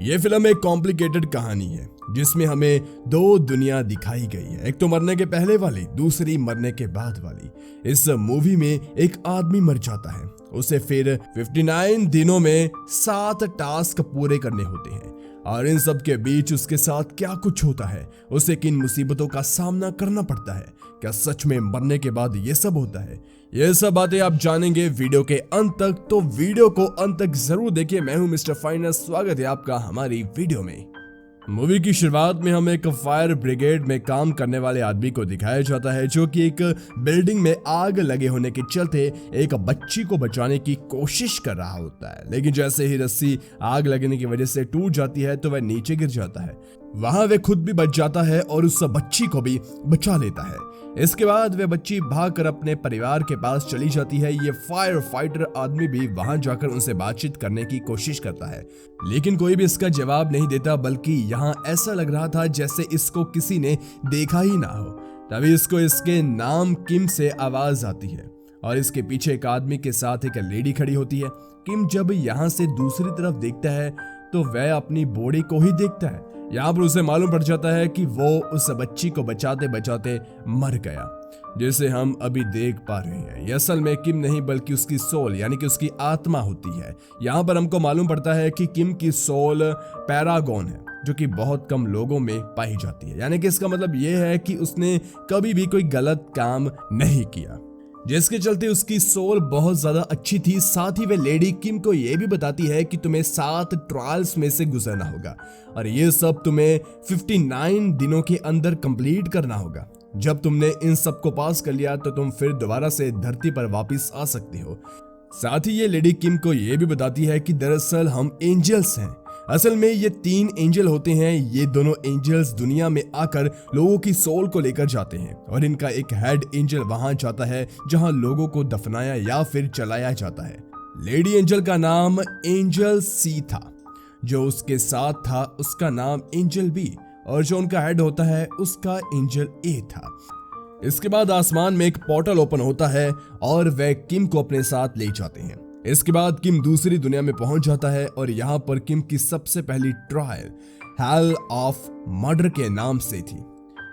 ये फिल्म एक कॉम्प्लिकेटेड कहानी है जिसमें हमें दो दुनिया दिखाई गई है, एक तो मरने के पहले वाली, दूसरी मरने के बाद वाली। इस मूवी में एक आदमी मर जाता है, उसे फिर 59 दिनों में 7 टास्क पूरे करने होते हैं और इन सब के बीच उसके साथ क्या कुछ होता है, उसे किन मुसीबतों का सामना करना पड़ता है, क्या सच में मरने के बाद ये सब होता है, ये सब बातें आप जानेंगे वीडियो के अंत तक, तो वीडियो को अंत तक जरूर देखिए। मैं हूं मिस्टर फाइनस, स्वागत है आपका हमारी वीडियो में। मूवी की शुरुआत में हमें एक फायर ब्रिगेड में काम करने वाले आदमी को दिखाया जाता है जो कि एक बिल्डिंग में आग लगे होने के चलते एक बच्ची को बचाने की कोशिश कर रहा होता है, लेकिन जैसे ही रस्सी आग लगने की वजह से टूट जाती है तो वह नीचे गिर जाता है। वहां वह खुद भी बच जाता है और उस बच्ची को भी बचा लेता है। इसके बाद वह बच्ची भागकर अपने परिवार के पास चली जाती है। ये फायर फाइटर आदमी भी वहां जाकर उनसे बातचीत करने की कोशिश करता है, लेकिन कोई भी इसका जवाब नहीं देता, बल्कि यहाँ ऐसा लग रहा था जैसे इसको किसी ने देखा ही ना हो। तभी इसको इसके नाम किम से आवाज आती है और इसके पीछे एक आदमी के साथ एक लेडी खड़ी होती है। किम जब यहाँ से दूसरी तरफ देखता है तो वह अपनी बॉडी को ही देखता है। यहाँ पर उसे मालूम पड़ जाता है कि वो उस बच्ची को बचाते बचाते मर गया, जिसे हम अभी देख पा रहे हैं। ये असल में किम नहीं बल्कि उसकी सोल यानी कि उसकी आत्मा होती है। यहाँ पर हमको मालूम पड़ता है कि किम की सोल पैरागॉन है, जो कि बहुत कम लोगों में पाई जाती है। यानी कि इसका मतलब ये है कि उसने कभी भी कोई गलत काम नहीं किया, जिसके चलते उसकी सोल बहुत ज्यादा अच्छी थी। साथ ही वे लेडी किम को यह भी बताती है कि तुम्हें 7 ट्रायल्स में से गुजरना होगा और ये सब तुम्हें 59 दिनों के अंदर कंप्लीट करना होगा। जब तुमने इन सब को पास कर लिया तो तुम फिर दोबारा से धरती पर वापस आ सकते हो। साथ ही ये लेडी किम को यह भी बताती है कि दरअसल हम एंजल्स हैं। असल में ये 3 एंजल होते हैं। ये दोनों एंजल्स दुनिया में आकर लोगों की सोल को लेकर जाते हैं और इनका एक हेड एंजल वहां जाता है जहां लोगों को दफनाया या फिर चलाया जाता है। लेडी एंजल का नाम एंजल सी था, जो उसके साथ था उसका नाम एंजल बी और जो उनका हेड होता है उसका एंजल ए था। इसके बाद आसमान में एक पोर्टल ओपन होता है और वह किम को अपने साथ ले जाते हैं। इसके बाद किम दूसरी दुनिया में पहुंच जाता है और यहाँ पर किम की सबसे पहली ट्रायल हेल ऑफ मर्डर के नाम से थी।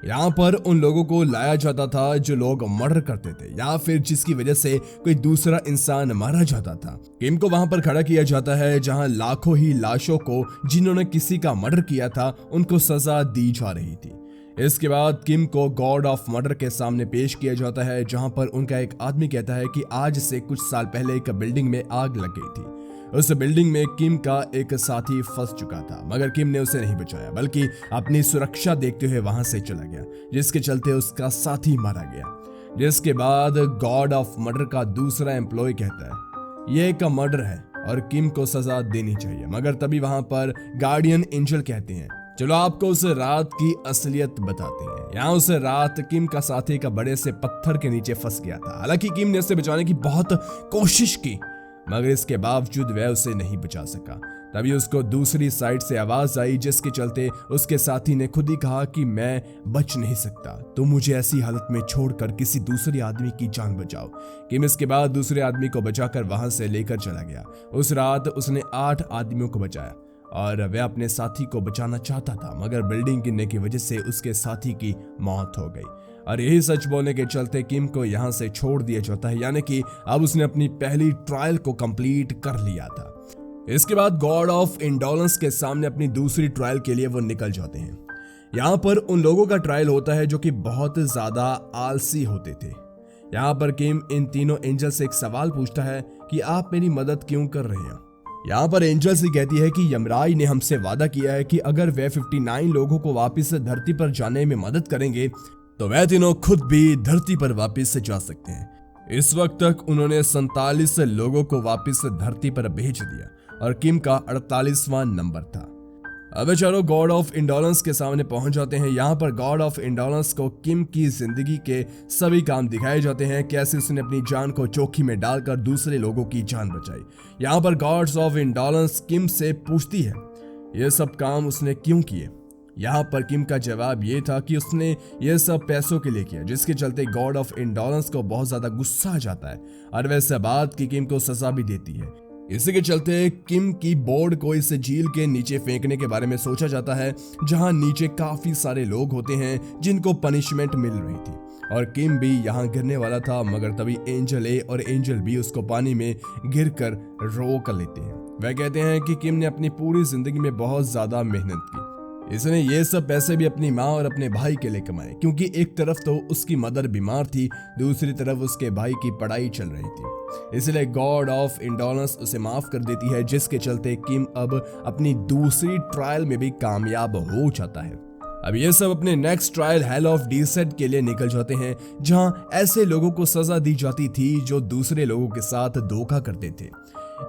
यहाँ पर उन लोगों को लाया जाता था जो लोग मर्डर करते थे या फिर जिसकी वजह से कोई दूसरा इंसान मारा जाता था। किम को वहां पर खड़ा किया जाता है जहां लाखों ही लाशों को जिन्होंने किसी का मर्डर किया था उनको सजा दी जा रही थी। इसके बाद किम को गॉड ऑफ मर्डर के सामने पेश किया जाता है, जहां पर उनका एक आदमी कहता है कि आज से कुछ साल पहले एक बिल्डिंग में आग लग गई थी। उस बिल्डिंग में किम का एक साथी फंस चुका था, मगर किम ने उसे नहीं बचाया बल्कि अपनी सुरक्षा देखते हुए वहां से चला गया, जिसके चलते उसका साथी मारा गया। जिसके बाद गॉड ऑफ मर्डर का दूसरा एम्प्लॉय कहता है यह एक मर्डर है और किम को सजा देनी चाहिए, मगर तभी वहां पर गार्डियन एंजल कहते हैं चलो आपको उस रात की असलियत बताते हैं। यहाँ उस रात किम का साथी का बड़े से पत्थर के नीचे फंस गया था। हालांकि किम ने उसे बचाने की बहुत कोशिश की, मगर इसके बावजूद वह उसे नहीं बचा सका। तभी उसको दूसरी साइड से आवाज आई, जिसके चलते उसके साथी ने खुद ही कहा कि मैं बच नहीं सकता, तो मुझे ऐसी हालत में छोड़कर किसी दूसरे आदमी की जान बचाओ। किम इसके बाद दूसरे आदमी को बचाकर वहां से लेकर चला गया। उस रात उसने 8 आदमियों को बचाया और वह अपने साथी को बचाना चाहता था, मगर बिल्डिंग गिरने की वजह से उसके साथी की मौत हो गई और यही सच बोलने के चलते किम को यहां से छोड़ दिया जाता है, यानी कि अब उसने अपनी पहली ट्रायल को कंप्लीट कर लिया था। इसके बाद गॉड ऑफ इंडोलेंस के सामने अपनी दूसरी ट्रायल के लिए वो निकल जाते हैं। यहाँ पर उन लोगों का ट्रायल होता है जो कि बहुत ज्यादा आलसी होते थे। यहाँ पर किम इन तीनों एंजल से एक सवाल पूछता है कि आप मेरी मदद क्यों कर रहे हैं। यहाँ पर एंजल से कहती है कि यमराज ने हमसे वादा किया है कि अगर वे 59 लोगों को वापस धरती पर जाने में मदद करेंगे तो वह तीनों खुद भी धरती पर वापस जा सकते हैं। इस वक्त तक उन्होंने 47 लोगों को वापस धरती पर भेज दिया और किम का 48वां नंबर था। अब चारों गॉड ऑफ इंडोलेंस के सामने पहुंच जाते हैं। यहाँ पर गॉड ऑफ इंडोलेंस को किम की जिंदगी के सभी काम दिखाए जाते हैं, कैसे उसने अपनी जान को जोखिम में डालकर दूसरे लोगों की जान बचाई। यहाँ पर गॉड्स ऑफ इंडोलेंस किम से पूछती है ये सब काम उसने क्यों किए। यहाँ पर किम का जवाब ये था कि उसने ये सब पैसों के लिए किया, जिसके चलते गॉड ऑफ इंडोलेंस को बहुत ज्यादा गुस्सा आ जाता है और वैसे बात की किम को सजा भी देती है। इसी के चलते किम की बोर्ड को इस झील के नीचे फेंकने के बारे में सोचा जाता है, जहां नीचे काफी सारे लोग होते हैं जिनको पनिशमेंट मिल रही थी, और किम भी यहां गिरने वाला था, मगर तभी एंजल ए और एंजल बी उसको पानी में गिरकर रोक लेते हैं। वह कहते हैं कि किम ने अपनी पूरी जिंदगी में बहुत ज्यादा मेहनत की, इसने ये सब पैसे भी अपनी माँ और अपने भाई के लिए कमाए, क्योंकि एक तरफ तो उसकी मदर बीमार थी, दूसरी तरफ उसके भाई की पढ़ाई चल रही थी। इसलिए गॉड ऑफ इंडोलेंस उसे माफ कर देती है, जिसके चलते किम अब अपनी दूसरी ट्रायल में भी कामयाब हो जाता है। अब ये सब अपने नेक्स्ट ट्रायल हेल ऑफ डीसेट के लिए निकल जाते हैं, जहां ऐसे लोगों को सजा दी जाती थी जो दूसरे लोगों के साथ धोखा करते थे।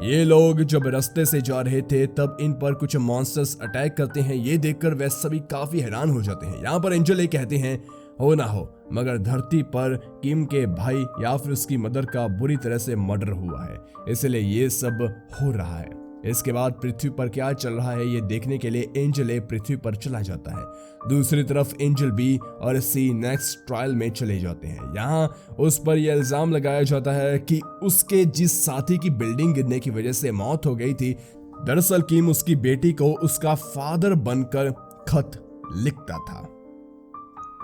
ये लोग जब रास्ते से जा रहे थे तब इन पर कुछ मॉन्स्टर्स अटैक करते हैं। ये देखकर वे सभी काफी हैरान हो जाते हैं। यहाँ पर एंजल ए कहते हैं, हो ना हो, मगर धरती पर किम के भाई या फिर उसकी मदर का बुरी तरह से मर्डर हुआ है, इसलिए ये सब हो रहा है। इसके बाद पृथ्वी पर क्या चल रहा है ये देखने के लिए एंजल ए पृथ्वी पर चला जाता है। दूसरी तरफ एंजल बी और सी नेक्स्ट ट्रायल में चले जाते हैं। यहाँ उस पर यह इल्जाम लगाया जाता है कि उसके जिस साथी की बिल्डिंग गिरने की वजह से मौत हो गई थी, दरअसल किम उसकी बेटी को उसका फादर बनकर खत लिखता था,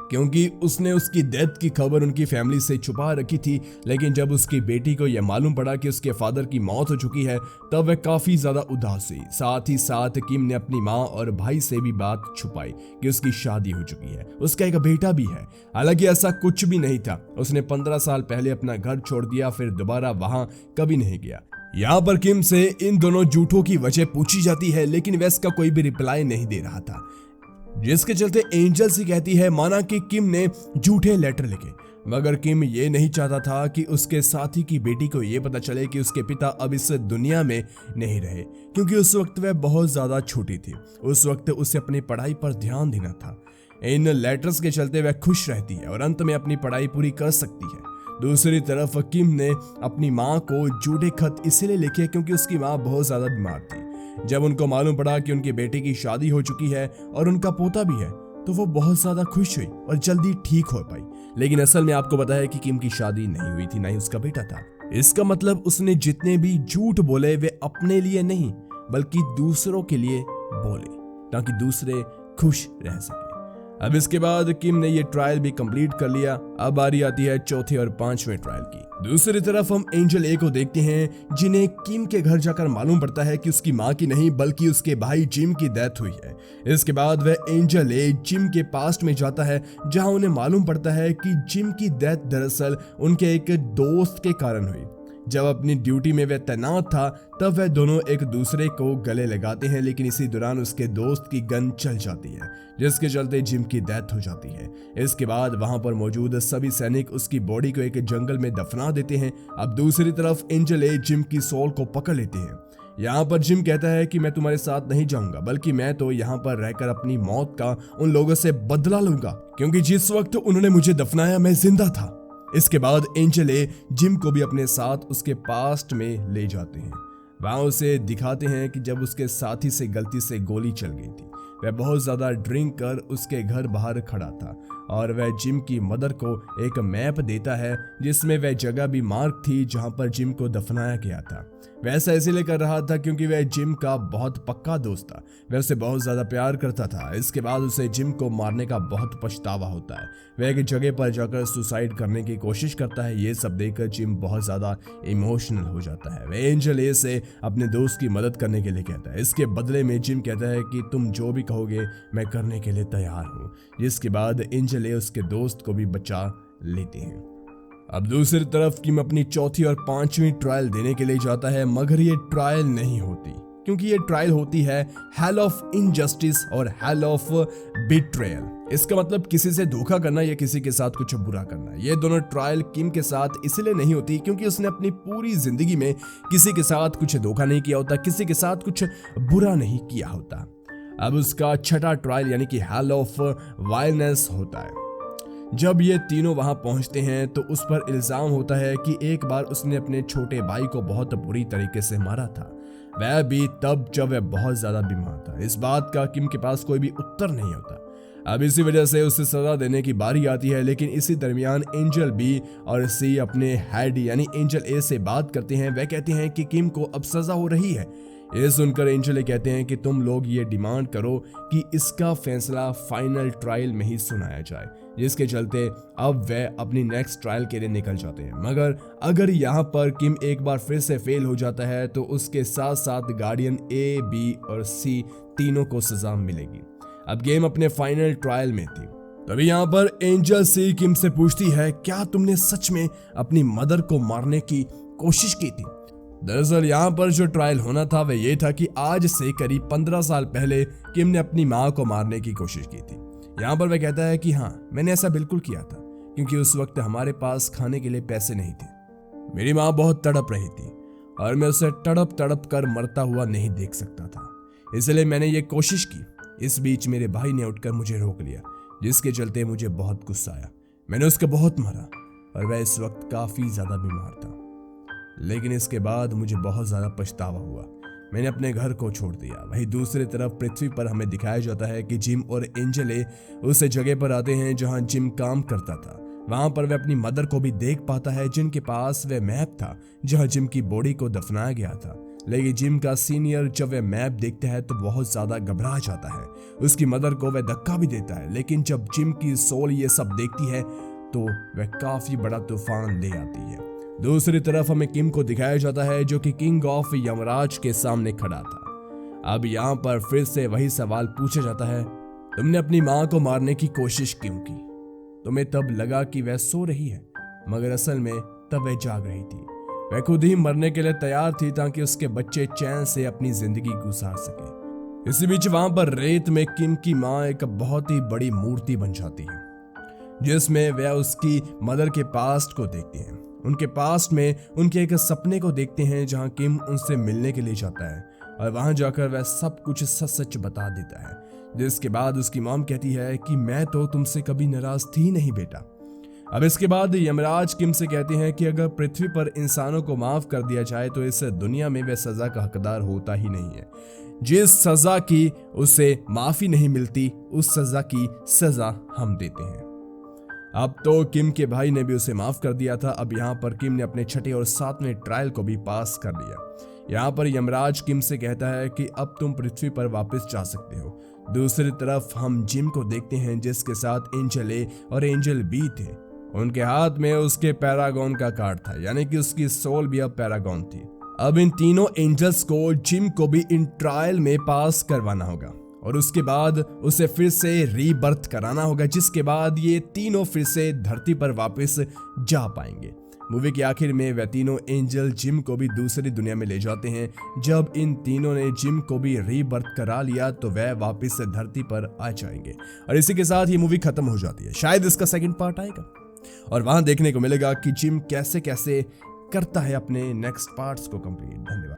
क्योंकि उसने उसकी डेथ की खबर उनकी फैमिली से छुपा रखी थी। लेकिन जब उसकी बेटी को यह मालूम पड़ा कि उसके फादर की मौत हो चुकी है, तब वह काफी ज्यादा उदास हुई। साथ ही साथ किम ने अपनी माँ और भाई से भी बात छुपाई कि उसकी शादी हो चुकी है, उसका एक बेटा भी है। हालांकि ऐसा कुछ भी नहीं था। उसने 15 साल पहले अपना घर छोड़ दिया, फिर दोबारा वहां कभी नहीं गया। यहाँ पर किम से इन दोनों झूठों की वजह पूछी जाती है, लेकिन वह इसका कोई भी रिप्लाई नहीं दे रहा था, जिसके चलते एंजल सी कहती है माना कि किम ने झूठे लेटर लिखे, मगर किम ये नहीं चाहता था कि उसके साथी की बेटी को ये पता चले कि उसके पिता अब इस दुनिया में नहीं रहे, क्योंकि उस वक्त वह बहुत ज्यादा छोटी थी। उस वक्त उसे अपनी पढ़ाई पर ध्यान देना था। इन लेटर्स के चलते वह खुश रहती है और अंत में अपनी पढ़ाई पूरी कर सकती है। दूसरी तरफ किम ने अपनी माँ को झूठे खत इसलिए लिखे क्योंकि उसकी माँ बहुत ज्यादा बीमार थी। जब उनको मालूम पड़ा कि उनकी बेटी की शादी हो चुकी है और उनका पोता भी है, तो वो बहुत ज्यादा खुश हुई और जल्दी ठीक हो पाई। लेकिन असल में आपको पता है कि किम की शादी नहीं हुई थी, ना ही उसका बेटा था। इसका मतलब उसने जितने भी झूठ बोले वे अपने लिए नहीं बल्कि दूसरों के लिए बोले, ताकि दूसरे खुश रह सके। अब इसके बाद किम ने ये ट्रायल भी कंप्लीट कर लिया। अब बारी आती है चौथे और 5वें ट्रायल की। दूसरी तरफ हम एंजल ए को देखते हैं, जिन्हें किम के घर जाकर मालूम पड़ता है कि उसकी माँ की नहीं बल्कि उसके भाई जिम की डेथ हुई है। इसके बाद वह एंजल ए जिम के पास्ट में जाता है, जहां उन्हें मालूम पड़ता है कि जिम की डेथ दरअसल उनके एक दोस्त के कारण हुई। जब अपनी ड्यूटी में वह तैनात था तब वह दोनों एक दूसरे को गले लगाते हैं, लेकिन इसी दौरान उसके दोस्त की गन चल जाती है, जिसके चलते जिम की डेथ हो जाती है। इसके बाद वहां पर मौजूद सभी सैनिक उसकी बॉडी को एक जंगल में दफना देते हैं। अब दूसरी तरफ एंजल ए जिम की सोल को पकड़ लेते हैं। यहाँ पर जिम कहता है कि मैं तुम्हारे साथ नहीं जाऊंगा, बल्कि मैं तो यहाँ पर रहकर अपनी मौत का उन लोगों से बदला लूंगा, क्योंकि जिस वक्त उन्होंने मुझे दफनाया मैं जिंदा था। इसके बाद एंजल ए जिम को भी अपने साथ उसके पास्ट में ले जाते हैं। वहां उसे दिखाते हैं कि जब उसके साथी से गलती से गोली चल गई थी, वह बहुत ज्यादा ड्रिंक कर उसके घर बाहर खड़ा था और वह जिम की मदर को एक मैप देता है जिसमें वह जगह भी मार्क थी जहां पर जिम को दफनाया गया था। वैसा इसीलिए कर रहा था क्योंकि वह जिम का बहुत पक्का दोस्त था, वह उसे बहुत ज्यादा प्यार करता था। इसके बाद उसे जिम को मारने का बहुत पछतावा होता है। वह एक जगह पर जाकर सुसाइड करने की कोशिश करता है। ये सब देखकर जिम बहुत ज्यादा इमोशनल हो जाता है। वह एंजल ए से अपने दोस्त की मदद करने के लिए कहता है। इसके बदले में जिम कहता है कि तुम जो भी कहोगे मैं करने के लिए तैयार हूँ। जिसके बाद एंजल ए उसके दोस्त को भी बचा लेते हैं। अब दूसरी तरफ किम अपनी चौथी और 5वीं ट्रायल देने के लिए जाता है, मगर ये ट्रायल नहीं होती, क्योंकि ये ट्रायल होती है हेल ऑफ इनजस्टिस और हेल ऑफ बिट्रेयल। इसका मतलब किसी से धोखा करना या किसी के साथ कुछ बुरा करना। ये दोनों ट्रायल किम के साथ इसलिए नहीं होती क्योंकि उसने अपनी पूरी जिंदगी में किसी के साथ कुछ धोखा नहीं किया होता, किसी के साथ कुछ बुरा नहीं किया होता। अब उसका छठा ट्रायल यानी कि हेल ऑफ वायलेंस होता है। जब ये तीनों वहां पहुंचते हैं तो उस पर इल्जाम होता है कि एक बार उसने अपने छोटे भाई को बहुत बुरी तरीके से मारा था, वह भी तब जब वह बहुत ज्यादा बीमार था। इस बात का किम के पास कोई भी उत्तर नहीं होता। अब इसी वजह से उसे सजा देने की बारी आती है, लेकिन इसी दरमियान एंजल बी और सी अपने हेड यानी एंजल ए से बात करते हैं। वह कहते हैं कि किम को अब सजा हो रही है। ये सुनकर एंजल ए कहते हैं कि तुम लोग ये डिमांड करो कि इसका फैसला फाइनल ट्रायल में ही सुनाया जाए, जिसके चलते अब वह अपनी नेक्स्ट ट्रायल के लिए निकल जाते हैं। मगर अगर यहाँ पर किम एक बार फिर से फेल हो जाता है तो उसके साथ साथ गार्डियन ए, बी और सी तीनों को सजा मिलेगी। अब गेम अपने फाइनल ट्रायल में थी। तभी यहाँ पर एंजल सी किम से पूछती है, क्या तुमने सच में अपनी मदर को मारने की कोशिश की थी? दरअसल यहाँ पर जो ट्रायल होना था वह ये था कि आज से करीब 15 साल पहले किम ने अपनी माँ को मारने की कोशिश की थी। यहाँ पर वह कहता है कि हाँ, मैंने ऐसा बिल्कुल किया था, क्योंकि उस वक्त हमारे पास खाने के लिए पैसे नहीं थे। मेरी माँ बहुत तड़प रही थी और मैं उसे तड़प तड़प कर मरता हुआ नहीं देख सकता था, इसलिए मैंने ये कोशिश की। इस बीच मेरे भाई ने उठकर मुझे रोक लिया, जिसके चलते मुझे बहुत गुस्सा आया। मैंने उसको बहुत मारा और वह इस वक्त काफी ज्यादा बीमार था। लेकिन इसके बाद मुझे बहुत ज्यादा पछतावा हुआ। मैंने अपने घर को छोड़ दिया। वहीं दूसरी तरफ पृथ्वी पर हमें दिखाया जाता है कि जिम और एंजल ए उस जगह पर आते हैं जहां जिम काम करता था। वहां पर वह अपनी मदर को भी देख पाता है, जिनके पास वह मैप था जहां जिम की बॉडी को दफनाया गया था। लेकिन जिम का सीनियर जब वह मैप देखता है तो बहुत ज्यादा घबरा जाता है। उसकी मदर को वह धक्का भी देता है, लेकिन जब जिम की सोल ये सब देखती है तो वह काफी बड़ा तूफान ले आती है। दूसरी तरफ हमें किम को दिखाया जाता है जो कि किंग ऑफ यमराज के सामने खड़ा था। अब यहाँ पर फिर से वही सवाल पूछा जाता है, तुमने अपनी माँ को मारने की कोशिश क्यों की? तुम्हें तब लगा कि वह सो रही है, मगर असल में तब वह जाग रही थी। वह खुद ही मरने के लिए तैयार थी ताकि उसके बच्चे चैन से अपनी जिंदगी गुजार सके। इसी बीच वहां पर रेत में किम की माँ एक बहुत ही बड़ी मूर्ति बन जाती है, जिसमें वह उसकी मदर के पास्ट को देखती हैं। उनके पास्ट में उनके एक सपने को देखते हैं जहां किम उनसे मिलने के लिए जाता है और वहां जाकर वह सब कुछ सच सच बता देता है। जिसके बाद उसकी मॉम कहती है कि मैं तो तुमसे कभी नाराज थी नहीं बेटा। अब इसके बाद यमराज किम से कहते हैं कि अगर पृथ्वी पर इंसानों को माफ कर दिया जाए तो इस दुनिया में वह सजा का हकदार होता ही नहीं है। जिस सजा की उसे माफी नहीं मिलती, उस सजा की सजा हम देते हैं। अब तो किम के भाई ने भी उसे माफ कर दिया था। अब यहाँ पर किम ने अपने छठे और 7वें ट्रायल को भी पास कर लिया। यहाँ पर यमराज किम से कहता है कि अब तुम पृथ्वी पर वापस जा सकते हो। दूसरी तरफ हम जिम को देखते हैं जिसके साथ एंजल ए और एंजल बी थे। उनके हाथ में उसके पैरागॉन का कार्ड था, यानी कि उसकी सोल भी अब पैरागॉन थी। अब इन तीनों एंजल्स को जिम को भी इन ट्रायल में पास करवाना होगा और उसके बाद उसे फिर से रीबर्थ कराना होगा, जिसके बाद ये तीनों फिर से धरती पर वापस जा पाएंगे। मूवी के आखिर में वह तीनों एंजल जिम को भी दूसरी दुनिया में ले जाते हैं। जब इन तीनों ने जिम को भी रीबर्थ करा लिया तो वह वापस धरती पर आ जाएंगे और इसी के साथ ये मूवी खत्म हो जाती है। शायद इसका सेकंड पार्ट आएगा और वहां देखने को मिलेगा कि जिम कैसे कैसे करता है अपने नेक्स्ट पार्ट्स को कंप्लीट। धन्यवाद।